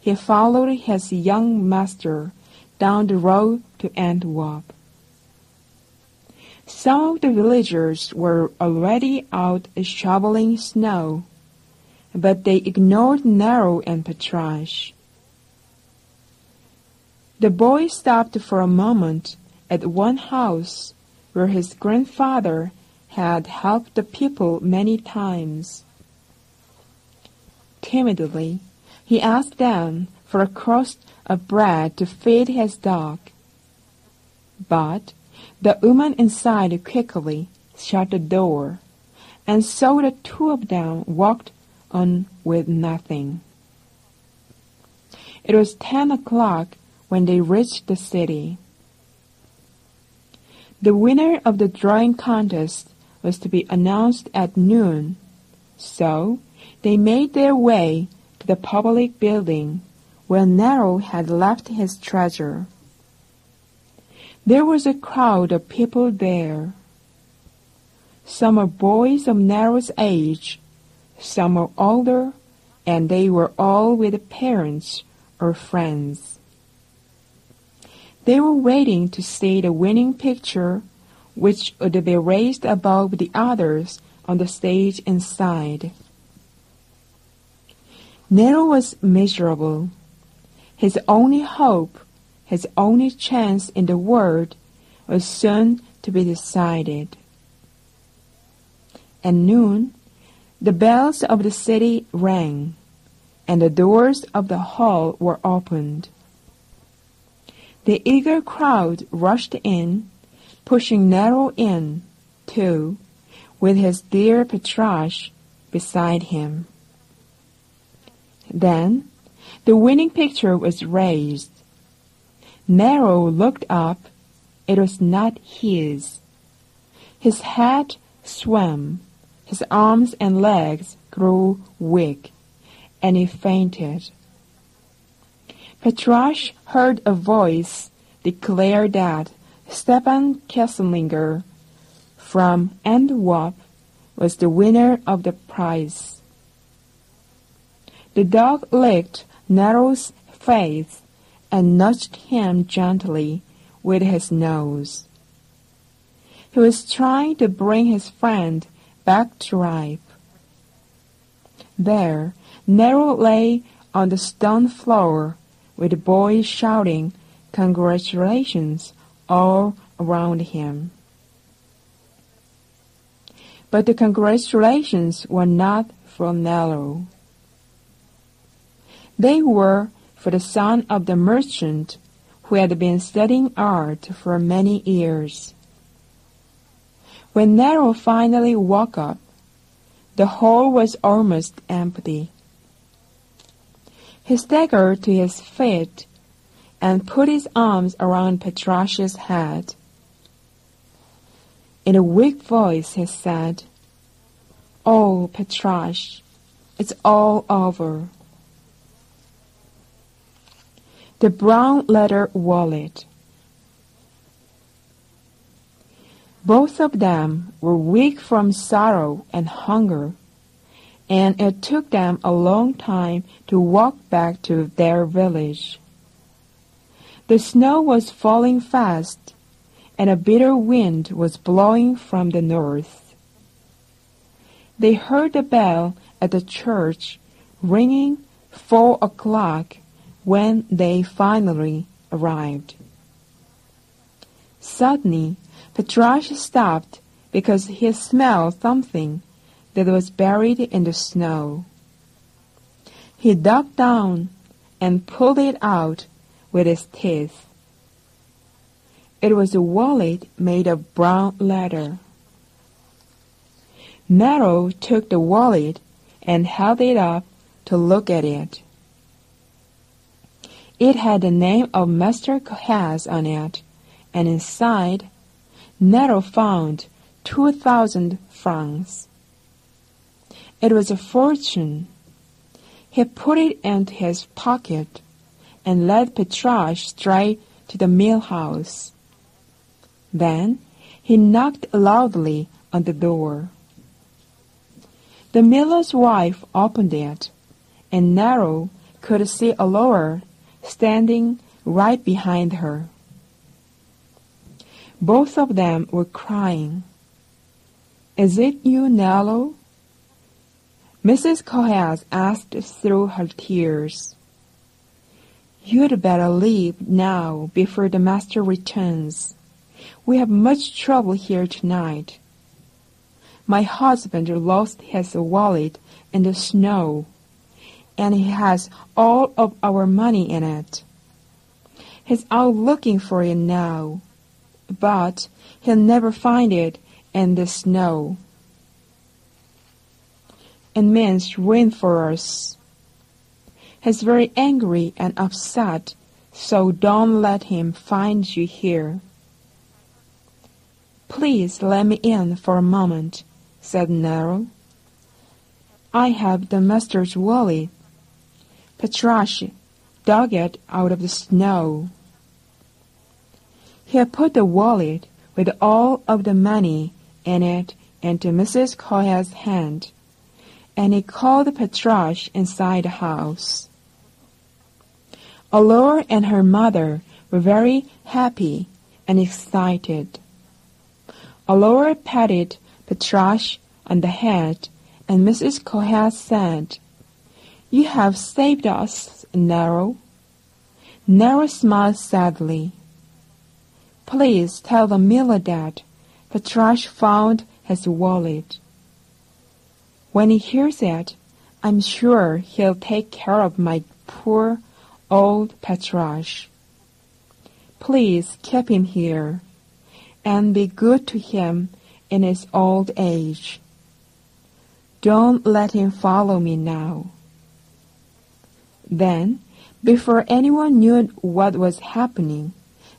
[SPEAKER 2] he followed his young master down the road to Antwerp. Some of the villagers were already out shoveling snow, but they ignored Nero and Petrash. The boy stopped for a moment at one house where his grandfather had helped the people many times. Timidly, he asked them for a crust of bread to feed his dog. But the woman inside quickly shut the door, and so the two of them walked on with nothing. It was 10 o'clock when they reached the city. The winner of the drawing contest was to be announced at noon, so they made their way to the public building where Nero had left his treasure. There was a crowd of people there. Some were boys of Nero's age, some were older, and they were all with parents or friends. They were waiting to see the winning picture, which would be raised above the others on the stage inside. Nero was miserable. His only hope, his only chance in the world, was soon to be decided. At noon, the bells of the city rang, and the doors of the hall were opened. The eager crowd rushed in, pushing Nero in, too, with his dear Petrarch beside him. Then the winning picture was raised. Nero looked up. It was not his. His head swam, his arms and legs grew weak, and he fainted. Petrarch heard a voice declare that Stefan Kesslinger from Antwerp was the winner of the prize. The dog licked Nero's face and nudged him gently with his nose. He was trying to bring his friend back to life. There, Nero lay on the stone floor with the boys shouting congratulations all around him. But the congratulations were not for Nero. They were for the son of the merchant who had been studying art for many years. When Nero finally woke up, the hall was almost empty. He staggered to his feet and put his arms around Petrarch's head. In a weak voice he said, "Oh, Petrarch, it's all over." The brown leather wallet. Both of them were weak from sorrow and hunger, and it took them a long time to walk back to their village. The snow was falling fast, and a bitter wind was blowing from the north. They heard the bell at the church ringing 4 o'clock when they finally arrived. Suddenly, Petrarch stopped because he smelled something that was buried in the snow. He dug down and pulled it out with his teeth. It was a wallet made of brown leather. Nero took the wallet and held it up to look at it. It had the name of Master Cohas on it, and inside, Nero found 2,000 francs. It was a fortune. He put it into his pocket and led Petrarch straight to the mill house. Then he knocked loudly on the door. The miller's wife opened it, and Nero could see Alora standing right behind her. Both of them were crying. "Is it you, Nello?" Mrs. Cohas asked through her tears. "You'd better leave now before the master returns. We have much trouble here tonight. My husband lost his wallet in the snow, and he has all of our money in it. He's out looking for it now, but he'll never find it in the snow." and means ruin for us. He's very angry and upset, so don't let him find you here." "Please let me in for a moment," said Nero. "I have the master's wallet." Petrasha dug it out of the snow. He had put the wallet with all of the money in it into Mrs. Koha's hand, and he called Petrasha inside the house. Allura and her mother were very happy and excited. Allura patted Petrasha on the head, and Mrs. Koha said, "You have saved us, Nero." Nero smiled sadly. "Please tell the miller that Petrasha found his wallet. When he hears it, I'm sure he'll take care of my poor old Petrasha. Please keep him here, and be good to him in his old age. Don't let him follow me now." Then, before anyone knew what was happening,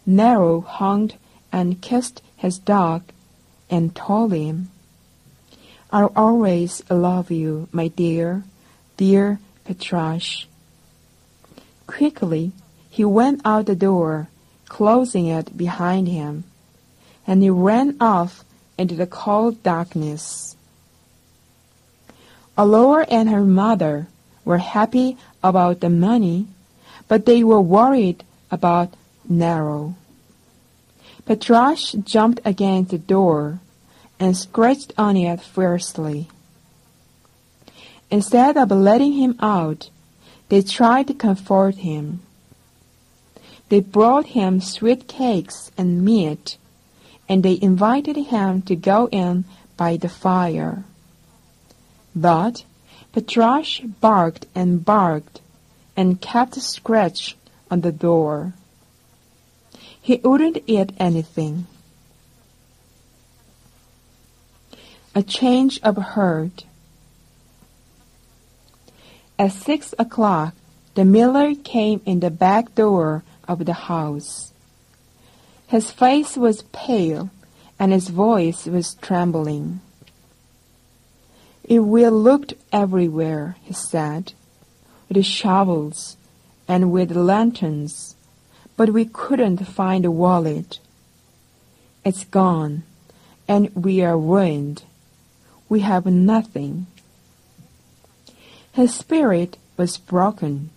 [SPEAKER 2] Nero hugged and kissed his dog and told him, "I'll always love you, my dear, dear Petrasha." Quickly, he went out the door, closing it behind him, and he ran off into the cold darkness. Allura and her mother were happy about the money, but they were worried about Nero. Petrasha jumped against the door and scratched on it fiercely. Instead of letting him out, they tried to comfort him. They brought him sweet cakes and meat, and they invited him to go in by the fire. But Petrasha barked and kept scratching on the door. He wouldn't eat anything. A change of heart. At 6 o'clock, the miller came in the back door of the house. His face was pale, and his voice was trembling. "We looked everywhere," he said, "with shovels and with lanterns, but we couldn't find the wallet. It's gone, and we are ruined. We have nothing." His spirit was broken,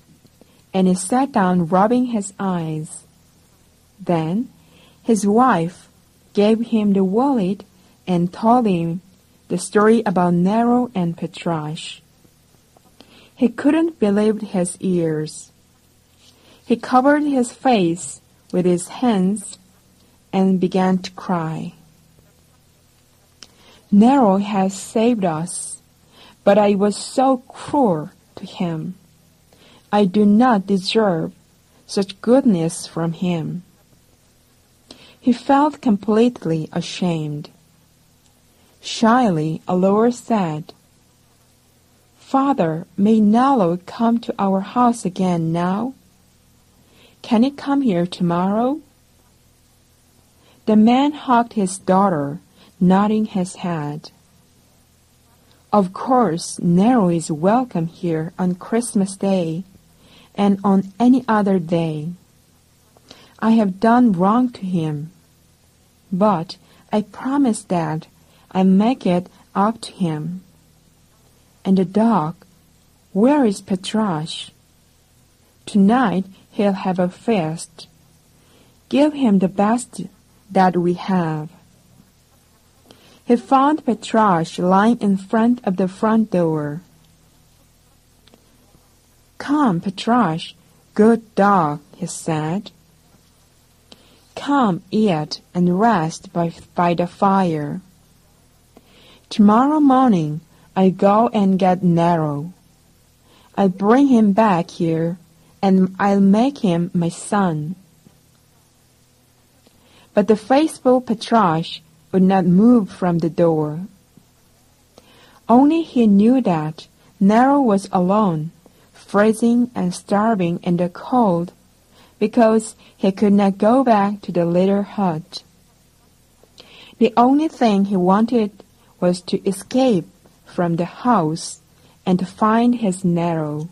[SPEAKER 2] and he sat down rubbing his eyes. Then his wife gave him the wallet and told him the story about Nero and Petrasha. He couldn't believe his ears. He covered his face with his hands and began to cry. "Nero has saved us, but I was so cruel to him. I do not deserve such goodness from him." He felt completely ashamed. Shyly, Allura said, "Father, may Nello come to our house again now? Can he come here tomorrow?" The man hugged his daughter, nodding his head. "Of course, Nero is welcome here on Christmas Day and on any other day. I have done wrong to him, but I promise that I'll make it up to him. And the dog, where is Petrasha? Tonight he'll have a feast. Give him the best that we have." He found Petrasha lying in front of the front door. "Come, Petrasha, good dog," he said. "Come, eat and rest by the fire. Tomorrow morning I go and get Nero. I'll bring him back here, and I'll make him my son." But the faithful Petrasha would not move from the door. Only he knew that Nero was alone, freezing and starving in the cold, because he could not go back to the little hut. The only thing he wanted was to escape from the house and to find his Nero.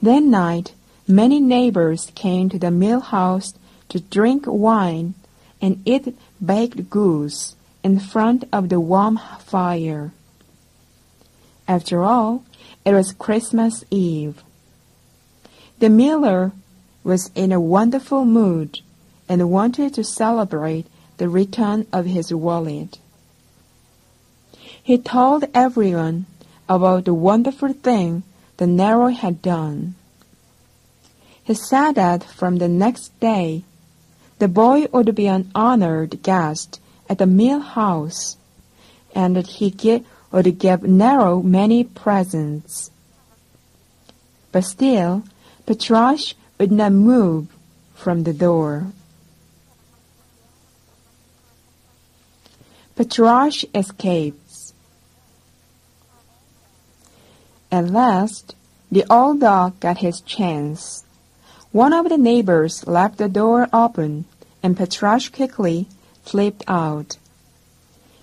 [SPEAKER 2] That night, many neighbors came to the mill house to drink wine and eat baked goose in front of the warm fire. After all, it was Christmas Eve. The miller was in a wonderful mood and wanted to celebrate the return of his wallet. He told everyone about the wonderful thing the Nero had done. He said that from the next day, the boy would be an honored guest at the mill house, and that he would give Nero many presents. But still, Petrarch would not move from the door. Petrarch escapes. At last, the old dog got his chance. One of the neighbors left the door open, and Petrarch quickly slipped out.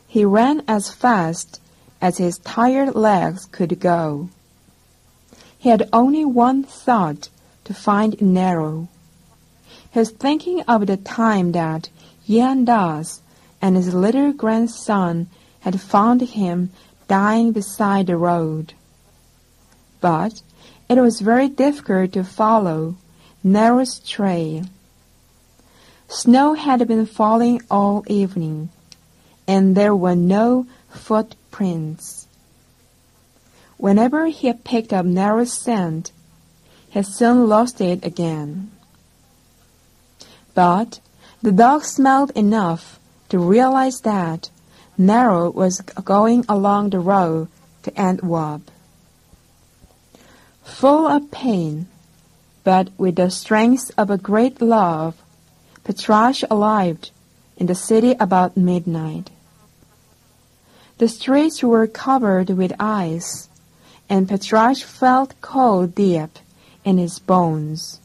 [SPEAKER 2] He ran as fast as his tired legs could go. He had only one thought: to find Nero. He was thinking of the time that Jan Das and his little grandson had found him dying beside the road. But it was very difficult to follow Nero's trail. Snow had been falling all evening, and there were no footprints. Whenever he picked up Nero's scent, he soon lost it again. But the dog smelled enough to realize that Nero was going along the road to Antwerp. Full of pain, but with the strength of a great love, Petrarch arrived in the city about midnight. The streets were covered with ice, and Petrarch felt cold deep in his bones.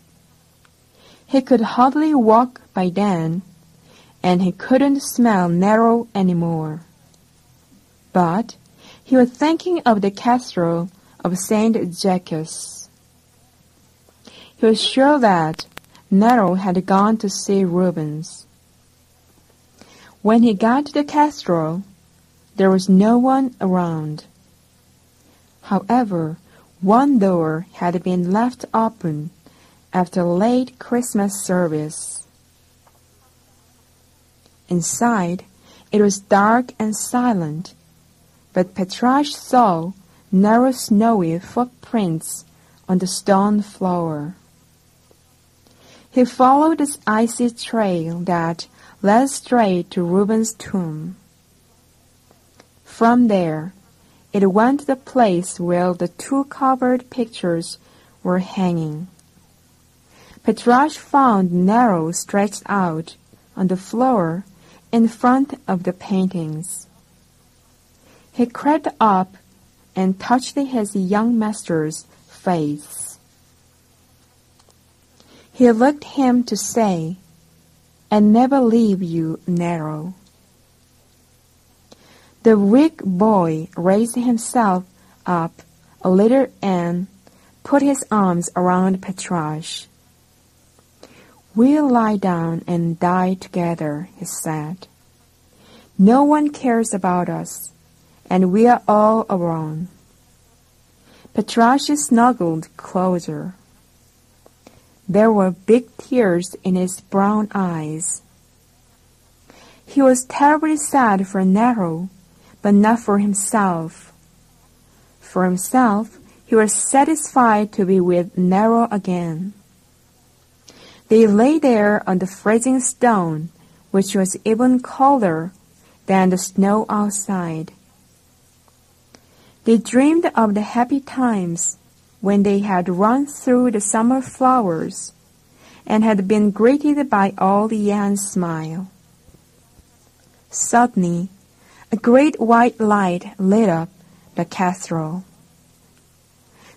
[SPEAKER 2] He could hardly walk by then, and he couldn't smell Nero anymore. But he was thinking of the cathedral of St. Jacques. He was sure that Nero had gone to see Rubens. When he got to the cathedral, there was no one around. However, one door had been left open after late Christmas service. Inside, it was dark and silent, but Petrarch saw narrow snowy footprints on the stone floor. He followed this icy trail that led straight to Rubens' tomb. From there, it went to the place where the two covered pictures were hanging. Petrarch found Nero stretched out on the floor in front of the paintings. He crept up and touched his young master's face. He looked him to say, "I never leave you, Nero." The weak boy raised himself up a little and put his arms around Petrarch. "We'll lie down and die together," he said. "No one cares about us, and we are all alone." Petrarch snuggled closer. There were big tears in his brown eyes. He was terribly sad for Nero, but not for himself. For himself, he was satisfied to be with Nero again. They lay there on the freezing stone, which was even colder than the snow outside. They dreamed of the happy times when they had run through the summer flowers and had been greeted by old Jan's smile. Suddenly, a great white light lit up the cathedral.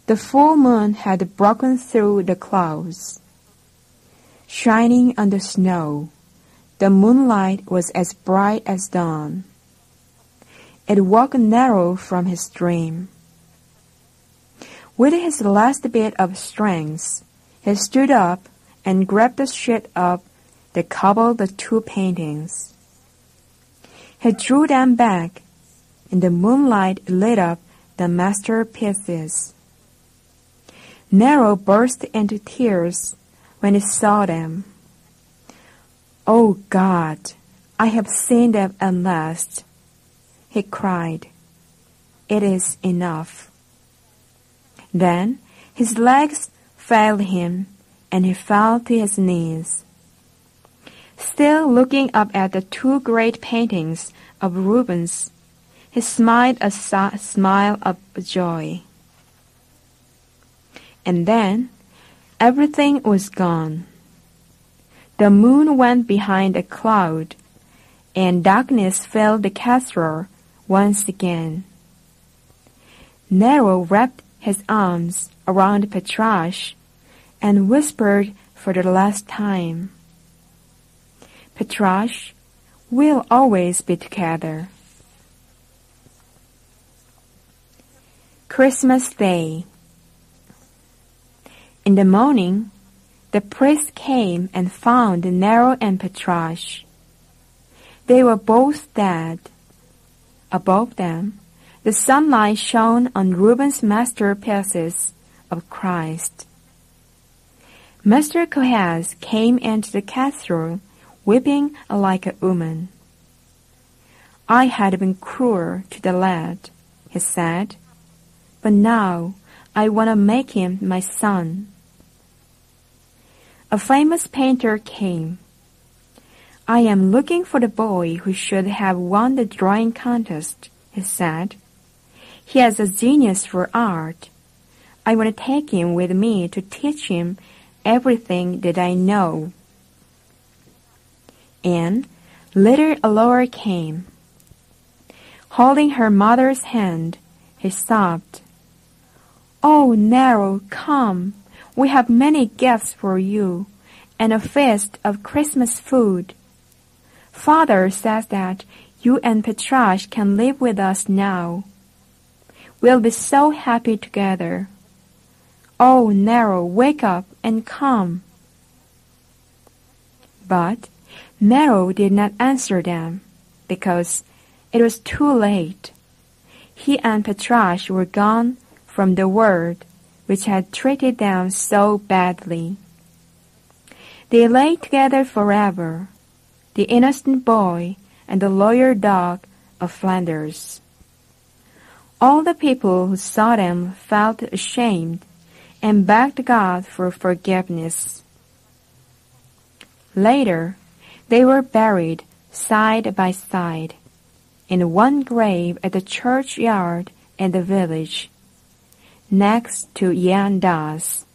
[SPEAKER 2] The full moon had broken through the clouds. Shining on the snow, the moonlight was as bright as dawn. It woke Nero from his dream. With his last bit of strength, he stood up and grabbed the sheet up that covered the two paintings. He drew them back, and the moonlight lit up the masterpieces. Nero burst into tears when he saw them. "Oh God, I have seen them at last," he cried. "It is enough." Then his legs failed him, and he fell to his knees. Still looking up at the two great paintings of Rubens, he smiled a smile of joy. And then everything was gone. The moon went behind a cloud, and darkness filled the cathedral once again. Nero wrapped his arms around Petrarch and whispered for the last time, "Petrarch, we'll always be together." Christmas Day. In the morning, the priest came and found Nero and Petrarch. They were both dead. Above them, the sunlight shone on Rubens' masterpieces of Christ. Mr. Cohas came into the cathedral weeping like a woman. "I had been cruel to the lad," he said, "but now I want to make him my son." A famous painter came. "I am looking for the boy who should have won the drawing contest," he said. "He has a genius for art. I want to take him with me to teach him everything that I know." And little Laura came. Holding her mother's hand, he sobbed, "Oh, Nero, come. We have many gifts for you, and a feast of Christmas food. Father says that you and Petrarch can live with us now. We'll be so happy together. Oh, Nero, wake up and come." But Nero did not answer them, because it was too late. He and Petrarch were gone from the world which had treated them so badly. They lay together forever, the innocent boy and the loyal dog of Flanders. All the people who saw them felt ashamed and begged God for forgiveness. Later, they were buried side by side, in one grave at the churchyard in the village, next to Jan Das.